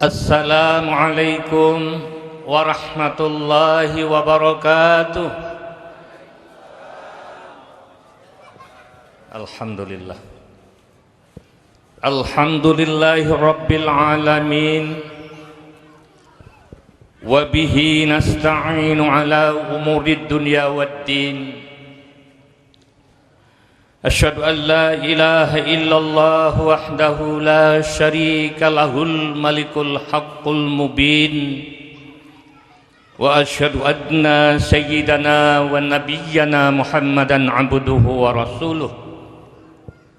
Assalamualaikum warahmatullahi wabarakatuh. Alhamdulillah. Alhamdulillahi rabbil alamin. Wa bihi nasta'inu ala umurid dunya waddin. Asyhadu an la ilaha illallah wahdahu la syarika lahul malikul haqqul mubin. Wa asyhadu anna sayyidana wa nabiyyana Muhammadan abduhu wa rasuluh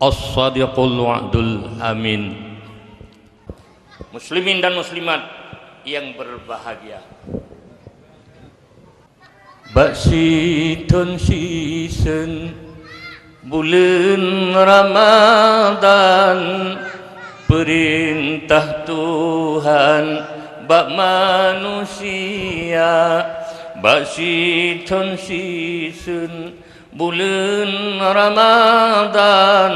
as-sadiqul wa'dul amin. Muslimin dan muslimat yang berbahagia, Baksitun season bulan Ramadan, perintah Tuhan bak manusia. Baksitun season bulan Ramadan,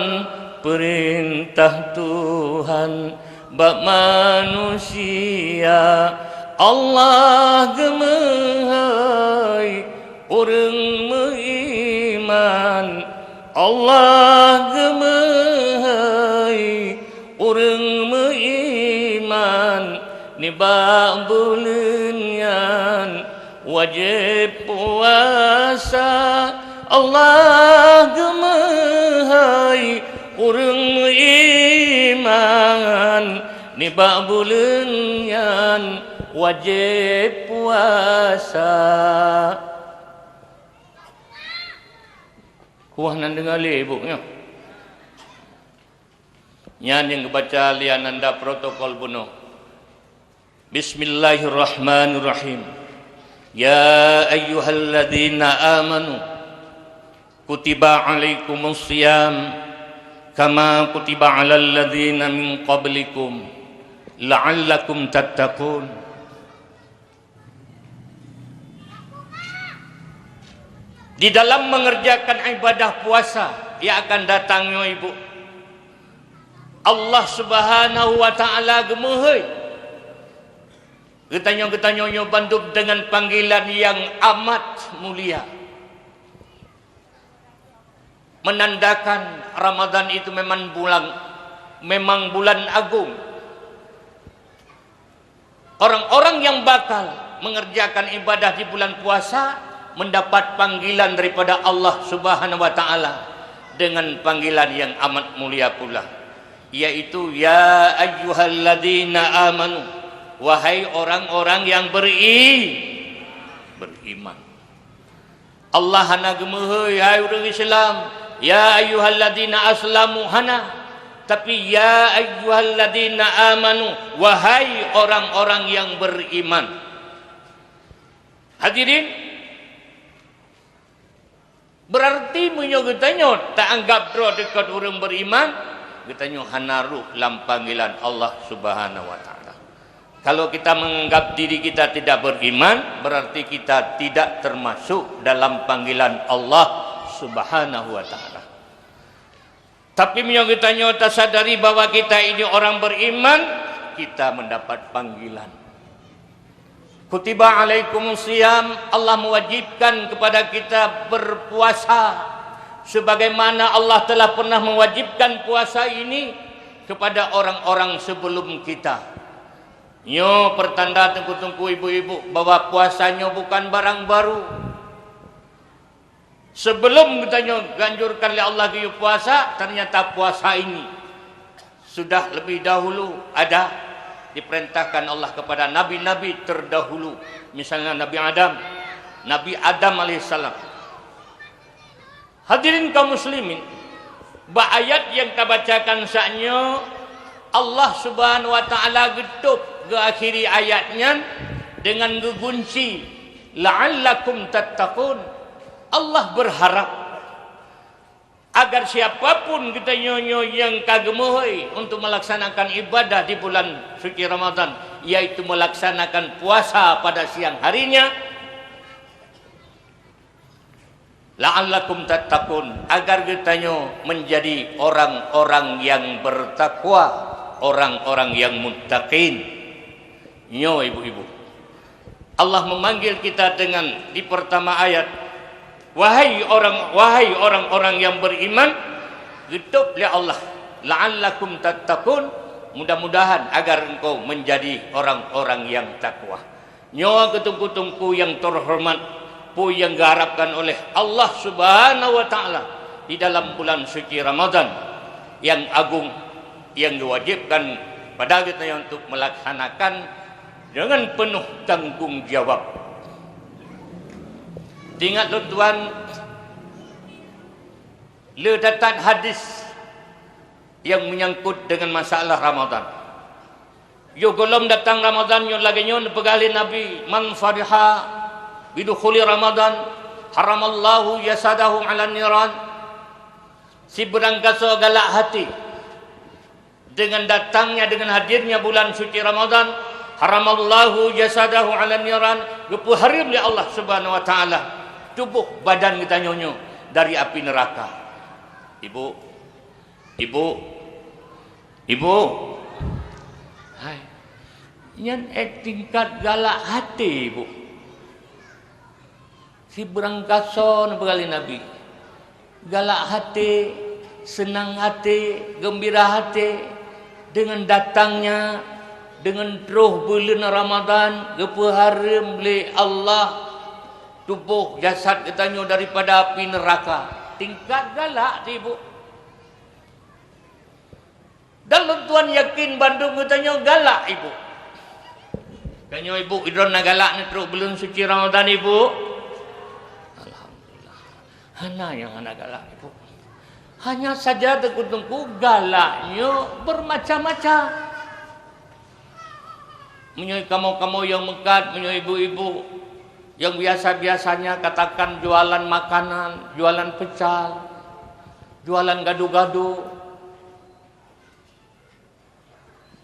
perintah Tuhan bak manusia. Allah gemahai orang beriman, Allah gemahai orang beriman. Nibak bulan yang wajib puasa, Allah gemahai orang beriman. Nibak bulan yang wajib puasa. Kuah nan dengar le ibunya. Nyan yang kebaca lian anda protokol bunuh. Bismillahirrahmanirrahim. Ya ayyuhalladzina amanu kutiba alaikumus siyam kama kutiba alal ladzina min qablikum la'allakum tattaqun. Di dalam mengerjakan ibadah puasa yang akan datangnya ibu, Allah Subhanahu wa taala gemahai getanya-getanya bantup dengan panggilan yang amat mulia, menandakan Ramadan itu memang bulan agung. Orang-orang yang bakal mengerjakan ibadah di bulan puasa mendapat panggilan daripada Allah Subhanahu wa taala dengan panggilan yang amat mulia pula, yaitu ya ayyuhalladzina amanu, wahai orang-orang yang beriman. Allah hana gemahai hai orang Islam, ya ayyuhalladzina aslamu hana, tapi ya ayyuhalladzina amanu, wahai orang-orang yang beriman. Hadirin, berarti menyogetanya tak anggap dro dekat orang beriman, getanya hanaruh dalam panggilan Allah Subhanahu wa taala. Kalau kita menganggap diri kita tidak beriman, berarti kita tidak termasuk dalam panggilan Allah Subhanahu wa taala. Tapi menyogetanya tak sadari bahwa kita ini orang beriman, kita mendapat panggilan. Kutiba alaikumus siyam, Allah mewajibkan kepada kita berpuasa sebagaimana Allah telah pernah mewajibkan puasa ini kepada orang-orang sebelum kita. Nyo pertanda tunggu-tunggu ibu-ibu bahwa puasanya bukan barang baru. Sebelum kita ganjurkan oleh Allah ke puasa, ternyata puasa ini sudah lebih dahulu ada diperintahkan Allah kepada nabi-nabi terdahulu, misalnya Nabi Adam alaihissalam. Hadirin kaum muslimin, ayat yang kita bacakan saatnya Allah Subhanahu wa taala getup ke akhiri ayatnya dengan gegunci la'allakum tattaqun. Allah berharap agar siapapun kita nyonyo yang kagemohoi untuk melaksanakan ibadah di bulan suci Ramadan, yaitu melaksanakan puasa pada siang harinya, la'allakum tattaqun, agar kita menjadi orang-orang yang bertakwa, orang-orang yang muttaqin. Nyo ibu-ibu, Allah memanggil kita dengan di pertama ayat, wahai orang-orang yang beriman, getuk oleh Allah, la'allakum tattaqun, mudah-mudahan agar engkau menjadi orang-orang yang takwa. Nyawa ketung-ketungku yang terhormat, pu yang diharapkan oleh Allah Subhanahu wa taala di dalam bulan suci Ramadan yang agung, yang diwajibkan pada kita untuk melaksanakan dengan penuh tanggung jawab. Ingat lu tuan, le datang hadis yang menyangkut dengan masalah Ramadan. Yo golom datang Ramadan yo lagi nyo pegali Nabi, man fariha bidukhuli Ramadan haramallahu yasadahum ala niran. Si berangkaso galak hati dengan datangnya, dengan hadirnya bulan suci Ramadan, haramallahu jasadahu ala niran, gepu harim oleh Allah Subhanahu wa taala tubuh badan kita nyonyo dari api neraka. Ibu, hai, yang tingkat galak hati ibu. Si berangkaso bekali Nabi, galak hati, senang hati, gembira hati dengan datangnya, dengan roh bulan Ramadan, gepaharim oleh Allah tubuh jasad kita nyo daripada api neraka. Tingkat galak tu ibu. Dan tuan yakin Bandung kita nyo galak ibu. Kanyo ibu idron na galak ni teruk bulan suci Ramadan ibu. Alhamdulillah. Hana yang anak galak ibu. Hanya saja tekutungku galaknya bermacam-macam. Menyoi kamu-kamu yang mekat, menyoi ibu-ibu yang biasa-biasanya katakan jualan makanan, jualan pecal, jualan gado-gado.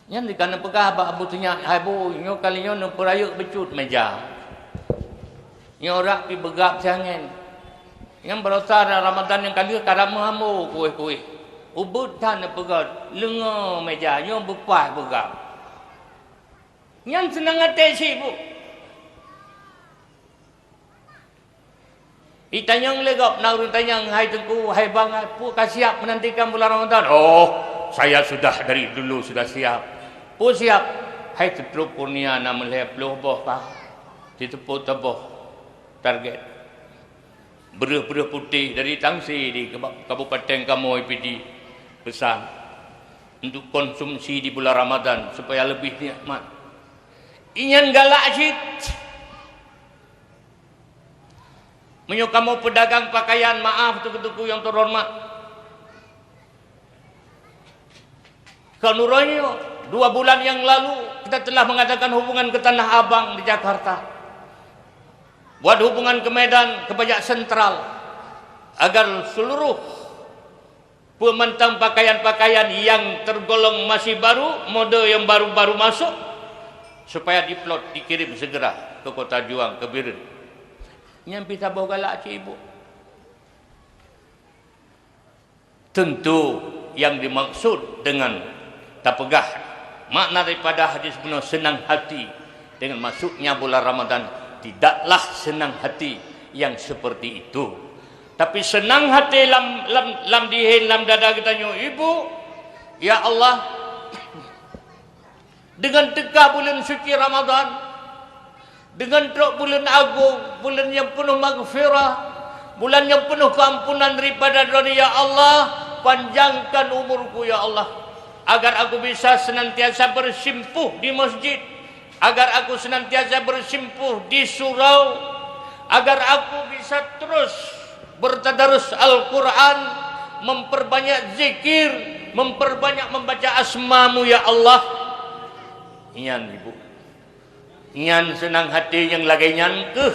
Yang dikana pegah abak abu tanya, hai bu, nyo kali nyo perayuk becut meja. Nyo rak pi begap jangan. Yang berosa Ramadan yang kali karam hamu kuih-kuih. Ubud tan pegah lenga meja nyo bepas begap. Yang senang hati si ibu. Itanyang legap naurun tanyang, hai tengku, hai bangat, pu siap menantikan bulan Ramadan. Oh, saya sudah dari dulu sudah siap. Pu siap. Hai tetrup kurnia nama leploh boh kah. Ditepuk teboh target. Beruh-beruh putih dari Tangsi di Kabupaten Kamoy PD pesan untuk konsumsi di bulan Ramadan supaya lebih nikmat. Inyan galak cik. Menyukai kamu pedagang pakaian, maaf tuku-tuku yang terhormat. Kanuranya 2 bulan yang lalu kita telah mengadakan hubungan ke Tanah Abang di Jakarta. Buat hubungan ke Medan, ke pajak sentral agar seluruh pemantang pakaian-pakaian yang tergolong masih baru, mode yang baru-baru masuk supaya diplot, dikirim segera ke Kota Juang, ke Biren. Yang kita bawa galak cik ibu. Tentu yang dimaksud dengan tapegah, makna daripada hadis benar senang hati dengan masuknya bulan Ramadan, tidaklah senang hati yang seperti itu. Tapi senang hati lam dihin, lam dada kita nyo, ibu, ya Allah, dengan teka bulan suci Ramadan, dengan teruk bulan agung, bulan yang penuh maghfirah, bulan yang penuh keampunan daripada dosa, ya Allah, panjangkan umurku ya Allah, agar aku bisa senantiasa bersimpuh di masjid, agar aku senantiasa bersimpuh di surau, agar aku bisa terus bertadarus Al-Quran, memperbanyak zikir, memperbanyak membaca asmamu ya Allah. Iyan ibu, iyan senang hati yang lagi nyangkeh,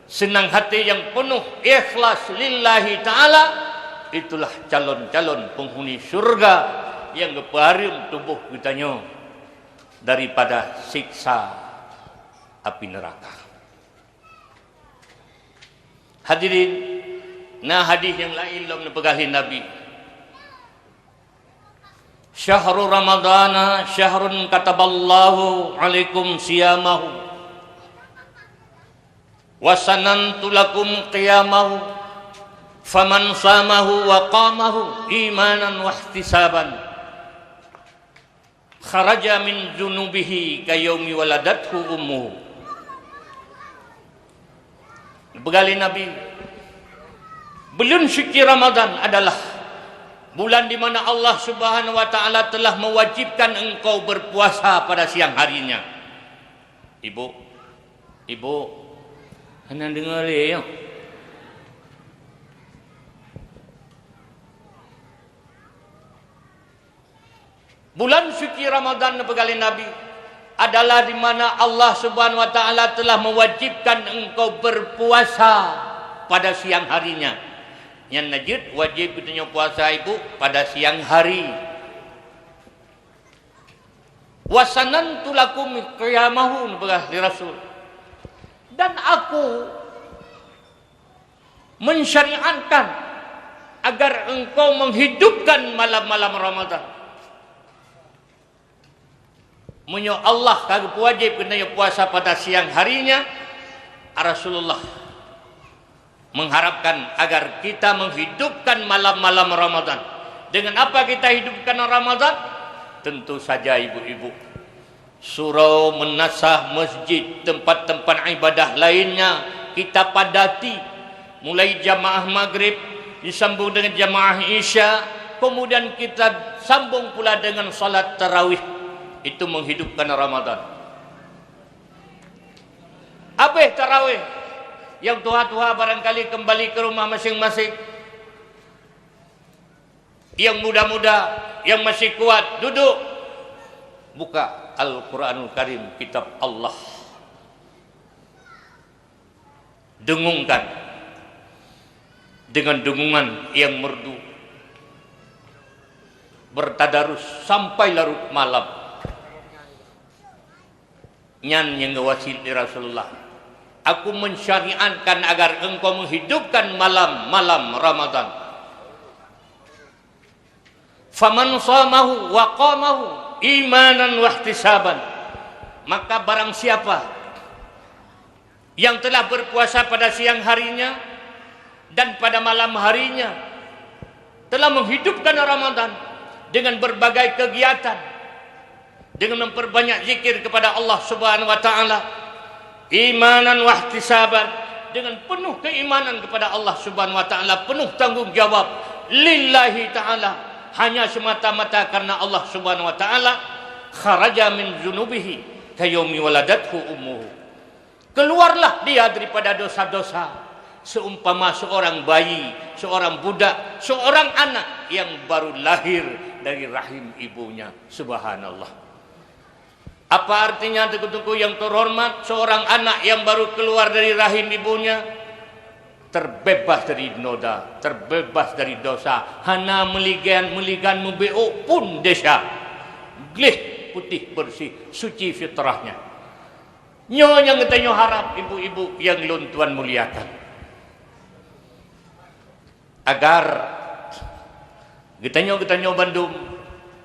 senang hati yang penuh ikhlas lillahi ta'ala. Itulah calon-calon penghuni surga yang keparim tubuh kitanya daripada siksa api neraka. Hadirin, nah hadis yang lain lam pegahin Nabi. Syahrul Ramadana syahrun kataballahu alaikum siyamahu wa sanantu lakum qiyamahu faman samahu wa qamahu imanan wa ihtisaban kharaja min junubihi kayaumi waladathu ummuhu. Begali Nabi, bulan suci Ramadan adalah bulan di mana Allah Subhanahu wa taala telah mewajibkan engkau berpuasa pada siang harinya. Ibu, anda dengar ya? Bulan suci Ramadan begali Nabi adalah di mana Allah Subhanahu wa taala telah mewajibkan engkau berpuasa pada siang harinya. Yang najid wajib kita puasa ibu pada siang hari. Wasanantu lakum qiyamahu di Rasul. Dan aku mensyariatkan agar engkau menghidupkan malam-malam Ramadan. Menyo Allah kagak wajib kena puasa pada siang harinya. Rasulullah mengharapkan agar kita menghidupkan malam-malam Ramadan. Dengan apa kita hidupkan Ramadan? Tentu saja ibu-ibu, surau, menasah masjid, tempat-tempat ibadah lainnya kita padati, mulai jamaah maghrib disambung dengan jamaah isya, kemudian kita sambung pula dengan salat tarawih. Itu menghidupkan Ramadan. Apa tarawih? Yang tua-tua barangkali kembali ke rumah masing-masing. Yang muda-muda, yang masih kuat, duduk. Buka Al-Quranul Karim, kitab Allah. Dengungkan. Dengan dengungan yang merdu. Bertadarus sampai larut malam. Nyan yang ngawasil di Rasulullah. Aku mensyariatkan agar engkau menghidupkan malam-malam Ramadan. Faman shamahu wa qamahu imanan wa ihtisaban. Maka barang siapa yang telah berpuasa pada siang harinya dan pada malam harinya telah menghidupkan Ramadan dengan berbagai kegiatan, dengan memperbanyak zikir kepada Allah Subhanahu wa taala, imanan wa ihtisaban, dengan penuh keimanan kepada Allah Subhanahu wa taala, penuh tanggung jawab lillahi taala, hanya semata-mata karena Allah Subhanahu wa taala, kharaja min dzunubihi kayaumi waladathu ummuhu. Keluarlah dia daripada dosa-dosa seumpama seorang bayi, seorang budak, seorang anak yang baru lahir dari rahim ibunya. Subhanallah. Apa artinya tuku-tuku yang terhormat? Seorang anak yang baru keluar dari rahim ibunya terbebas dari noda, terbebas dari dosa. Hana meligan mubeo pun desa. Glih putih bersih, suci fitrahnya. Nyonya ngetanyo harap ibu-ibu yang lun Tuan muliakan. Agar getanyo Bandung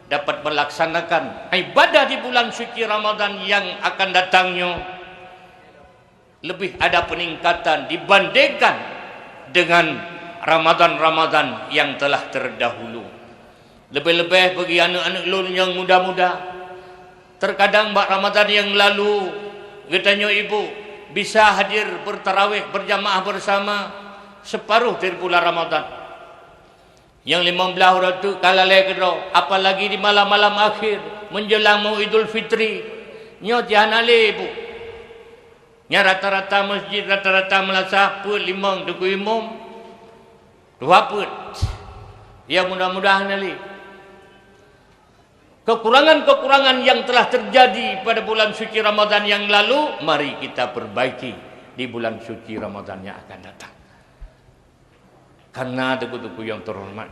dapat melaksanakan ibadah di bulan suci Ramadan yang akan datangnya lebih ada peningkatan dibandingkan dengan Ramadan-Ramadan yang telah terdahulu. Lebih-lebih bagi anak-anak lun yang muda-muda, terkadang Ramadan yang lalu katanya ibu bisa hadir bertarawih berjamaah bersama separuh dari bulan Ramadan. Yang 15 orang itu kalalai kedua, apalagi di malam-malam akhir menjelang mau Idul Fitri. Nyo tihanale ibu. Nya rata-rata masjid rata-rata melasah put limang duku imam. Dua put. Ya mudah-mudahan ali. Kekurangan-kekurangan yang telah terjadi pada bulan suci Ramadan yang lalu, mari kita perbaiki di bulan suci Ramadan yang akan datang. Karena tuku-tuku yang terhormat,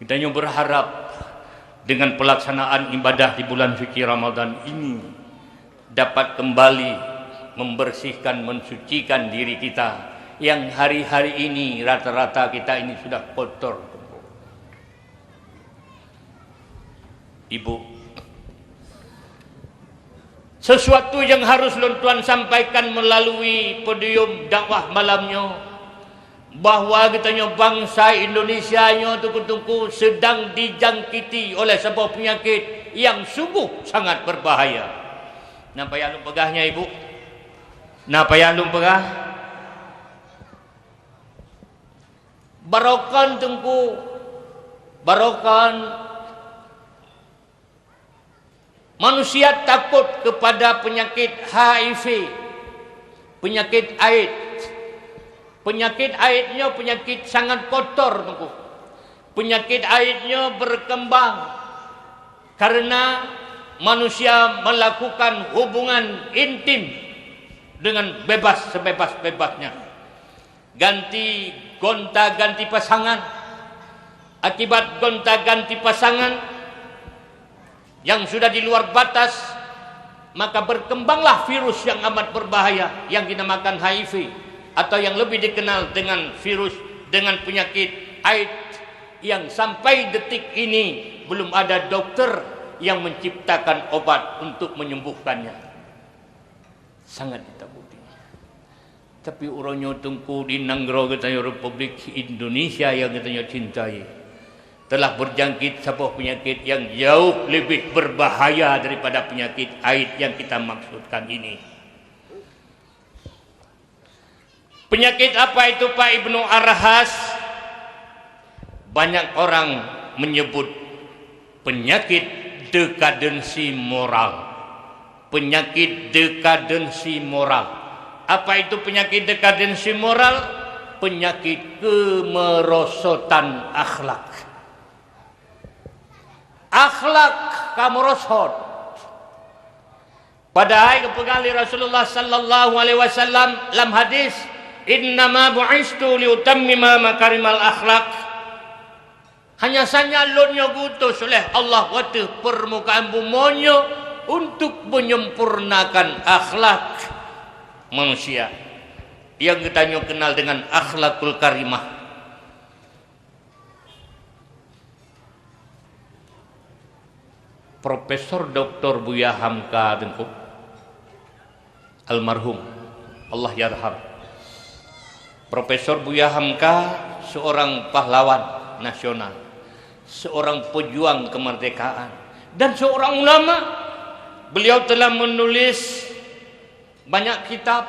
kita yang berharap dengan pelaksanaan ibadah di bulan suci Ramadan ini dapat kembali membersihkan, mensucikan diri kita yang hari-hari ini rata-rata kita ini sudah kotor. Ibu, sesuatu yang harus Tuan sampaikan melalui podium dakwah malamnya, bahawa katanya bangsa Indonesia nya tungku sedang dijangkiti oleh sebuah penyakit yang sungguh sangat berbahaya. Napa yang lu pegahnya ibu? Napa yang lu pegah? Barokan tungku, barokan manusia takut kepada penyakit HIV, penyakit AIDS. Penyakit AIDS-nya penyakit sangat kotor, tunggu. Penyakit AIDS-nya berkembang karena manusia melakukan hubungan intim dengan bebas sebebas-bebasnya. Ganti gonta-ganti pasangan. Akibat gonta-ganti pasangan yang sudah di luar batas, maka berkembanglah virus yang amat berbahaya yang dinamakan HIV, atau yang lebih dikenal dengan virus, dengan penyakit AIDS, yang sampai detik ini belum ada dokter yang menciptakan obat untuk menyembuhkannya. Sangat ditakuti. Tapi orangnya tungku di Nanggro katanya Republik Indonesia yang katanya cintai, telah berjangkit sebuah penyakit yang jauh lebih berbahaya daripada penyakit AIDS yang kita maksudkan ini. Penyakit apa itu Pak Ibnu Arhas? Banyak orang menyebut penyakit dekadensi moral. Penyakit dekadensi moral. Apa itu penyakit dekadensi moral? Penyakit kemerosotan akhlak. Akhlak kamerosot. Padahal kepegali Rasulullah sallallahu alaihi wasallam dalam hadis, innama bu'istu liutammima makarimal akhlak. Hanya saja lonyo gutus oleh Allah wate permukaan bumonyo untuk menyempurnakan akhlak manusia yang kita kenal dengan akhlakul karimah. Profesor Dr. Buya Hamka Tengku almarhum, Allah yarham. Profesor Buya Hamka seorang pahlawan nasional, seorang pejuang kemerdekaan, dan seorang ulama. Beliau telah menulis banyak kitab,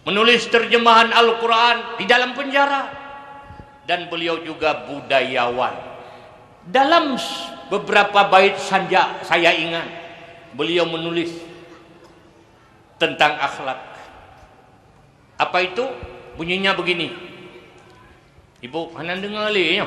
menulis terjemahan Al-Quran di dalam penjara, dan beliau juga budayawan. Dalam beberapa bait sanja saya ingat beliau menulis tentang akhlak. Apa itu? Bunyinya begini. Ibu, hanan dengar leh.